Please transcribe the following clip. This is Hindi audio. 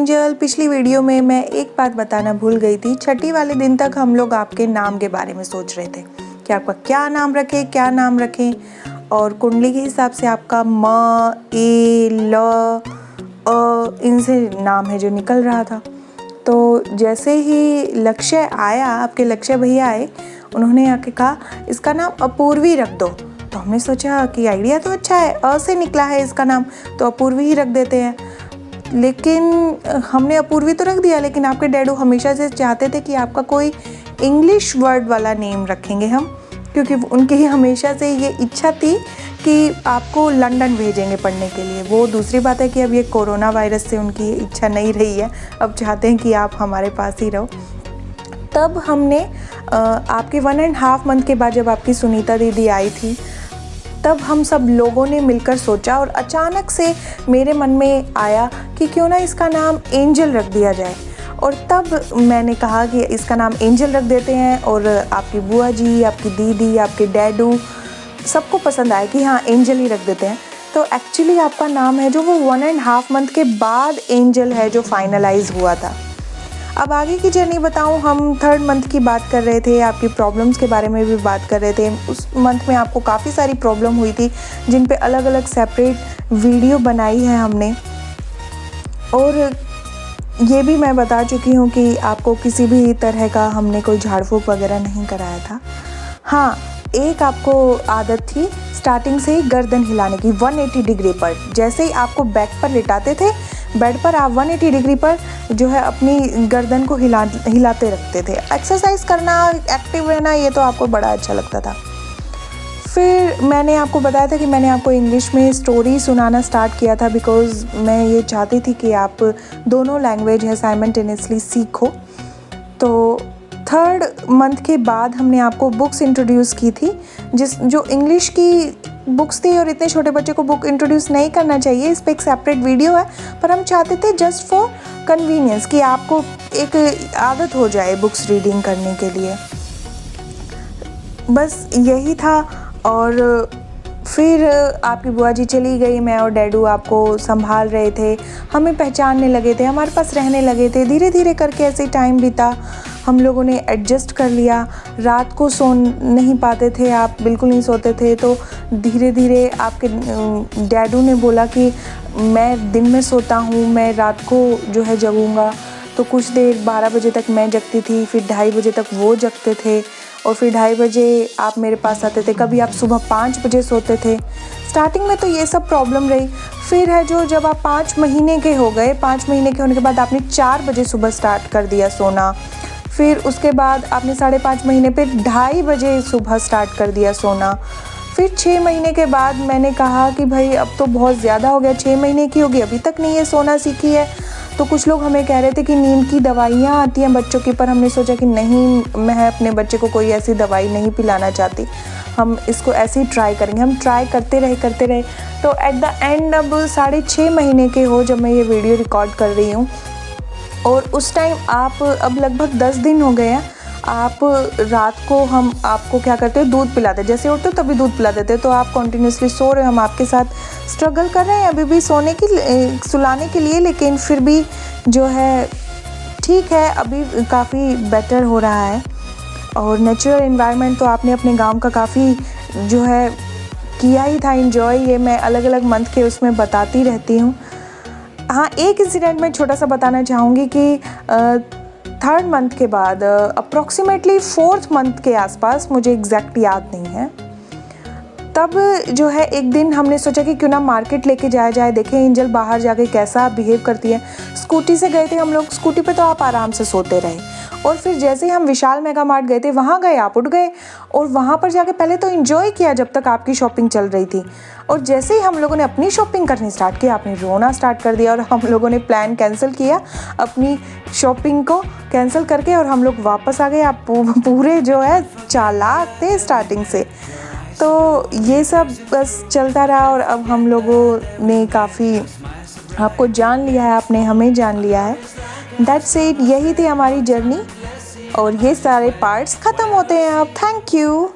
एंजल। पिछली वीडियो में मैं एक बात बताना भूल गई थी। छठी वाले दिन तक हम लोग आपके नाम के बारे में सोच रहे थे कि आपका क्या नाम रखें, क्या नाम रखें, और कुंडली के हिसाब से आपका म, ए, ल, इनसे नाम है जो निकल रहा था। तो जैसे ही लक्ष्य आया, आपके लक्ष्य भैया आए, उन्होंने आके कहा इसका नाम अपूर्वी रख दो। तो हमने सोचा कि आइडिया तो अच्छा है, अ से निकला है इसका नाम, तो अपूर्वी ही रख देते हैं। लेकिन हमने अपूर्वी तो रख दिया, लेकिन आपके डैडू हमेशा से चाहते थे कि आपका कोई इंग्लिश वर्ड वाला नेम रखेंगे हम, क्योंकि उनकी हमेशा से ये इच्छा थी कि आपको लंदन भेजेंगे पढ़ने के लिए। वो दूसरी बात है कि अब ये कोरोना वायरस से उनकी इच्छा नहीं रही है, अब चाहते हैं कि आप हमारे पास ही रहो। तब हमने आपके 1.5 मंथ के बाद जब आपकी सुनीता दीदी आई थी, तब हम सब लोगों ने मिलकर सोचा और अचानक से मेरे मन में आया कि क्यों ना इसका नाम एंजल रख दिया जाए। और तब मैंने कहा कि इसका नाम एंजल रख देते हैं, और आपकी बुआ जी, आपकी दीदी, आपके डैडू सबको पसंद आया कि हाँ एंजल ही रख देते हैं। तो एक्चुअली आपका नाम है जो वो 1.5 मंथ के बाद एंजल है जो फाइनलाइज हुआ था। अब आगे की जर्नी बताऊं, हम 3rd मंथ की बात कर रहे थे, आपकी प्रॉब्लम्स के बारे में भी बात कर रहे थे। उस मंथ में आपको काफ़ी सारी प्रॉब्लम हुई थी जिन पे अलग अलग सेपरेट वीडियो बनाई है हमने, और ये भी मैं बता चुकी हूँ कि आपको किसी भी तरह का हमने कोई झाड़ फूँक वगैरह नहीं कराया था। हाँ, एक आपको आदत थी स्टार्टिंग से ही गर्दन हिलाने की 180 डिग्री पर। जैसे ही आपको बैक पर लिटाते थे, बेड पर आप 180 डिग्री पर जो है अपनी गर्दन को हिलाते रखते थे। एक्सरसाइज करना, एक्टिव रहना, ये तो आपको बड़ा अच्छा लगता था। फिर मैंने आपको बताया था कि मैंने आपको इंग्लिश में स्टोरी सुनाना स्टार्ट किया था, बिकॉज़ मैं ये चाहती थी कि आप दोनों लैंग्वेज है साइमल्टेनियसली सीखो। तो 3rd मंथ के बाद हमने आपको बुक्स इंट्रोड्यूस की थी, जो इंग्लिश की बुक्स थी, और इतने छोटे बच्चे को बुक इंट्रोड्यूस नहीं करना चाहिए, इस पर एक सेपरेट वीडियो है, पर हम चाहते थे जस्ट फॉर कन्वीनियंस कि आपको एक आदत हो जाए बुक्स रीडिंग करने के लिए, बस यही था। और फिर आपकी बुआ जी चली गई, मैं और डैडू आपको संभाल रहे थे, हमें पहचानने लगे थे, हमारे पास रहने लगे थे। धीरे धीरे करके ऐसे टाइम बीता, हम लोगों ने एडजस्ट कर लिया। रात को सो नहीं पाते थे आप, बिल्कुल नहीं सोते थे, तो धीरे धीरे आपके डैडू ने बोला कि मैं दिन में सोता हूँ, मैं रात को जो है जगूँगा। तो कुछ देर 12 बजे तक मैं जगती थी, फिर 2:30 बजे तक वो जगते थे, और फिर 2:30 बजे आप मेरे पास आते थे। कभी आप सुबह 5 बजे सोते थे। स्टार्टिंग में तो ये सब प्रॉब्लम रही। फिर है जो जब आप 5 महीने के हो गए, 5 महीने के होने के बाद आपने 4 बजे सुबह स्टार्ट कर दिया सोना। फिर उसके बाद आपने 5.5 महीने पे 2:30 बजे सुबह स्टार्ट कर दिया सोना। फिर 6 महीने के बाद मैंने कहा कि भाई अब तो बहुत ज़्यादा हो गया, 6 महीने की होगी अभी तक नहीं ये सोना सीखी है। तो कुछ लोग हमें कह रहे थे कि नींद की दवाइयाँ आती हैं बच्चों की, पर हमने सोचा कि नहीं, मैं अपने बच्चे को कोई ऐसी दवाई नहीं पिलाना चाहती, हम इसको ऐसे ही ट्राई करेंगे। हम ट्राई करते रहे। तो एट द एंड अब 6.5 महीने के हो जब मैं ये वीडियो रिकॉर्ड कर रही हूँ, और उस टाइम आप अब लगभग 10 दिन हो गए हैं। आप रात को हम आपको क्या करते हो, दूध पिलाते, जैसे उठते हो तभी दूध पिला देते, तो आप कंटिन्यूसली सो रहे हो, हम आपके साथ स्ट्रगल कर रहे हैं अभी भी सुलाने के लिए, लेकिन फिर भी जो है ठीक है, अभी काफ़ी बेटर हो रहा है। और नेचुरल एनवायरनमेंट तो आपने अपने गांव का काफ़ी जो है किया ही था एंजॉय, ये मैं अलग अलग मंथ के उसमें बताती रहती हूँ। हाँ, एक इंसिडेंट मैं छोटा सा बताना चाहूँगी कि 3rd मंथ के बाद अप्रॉक्सीमेटली 4th मंथ के आसपास, मुझे एग्जैक्ट याद नहीं है, तब जो है एक दिन हमने सोचा कि क्यों ना मार्केट लेके जाया जाए, देखें एंजल बाहर जाके कैसा बिहेव करती है। स्कूटी से गए थे हम लोग, स्कूटी पे तो आप आराम से सोते रहे, और फिर जैसे ही हम विशाल मेगा मार्ट गए थे, वहाँ गए आप उठ गए, और वहाँ पर जाके पहले तो एंजॉय किया जब तक आपकी शॉपिंग चल रही थी, और जैसे ही हम लोगों ने अपनी शॉपिंग करनी स्टार्ट किया, आपने रोना स्टार्ट कर दिया, और हम लोगों ने प्लान कैंसिल किया, अपनी शॉपिंग को कैंसिल करके, और हम लोग वापस आ गए। आप पूरे जो है चालाक थे स्टार्टिंग से। तो ये सब बस चलता रहा, और अब हम लोगों ने काफ़ी आपको जान लिया है, आपने हमें जान लिया है। दैट्स इट, यही थी हमारी जर्नी, और ये सारे पार्ट्स ख़त्म होते हैं अब। Thank you.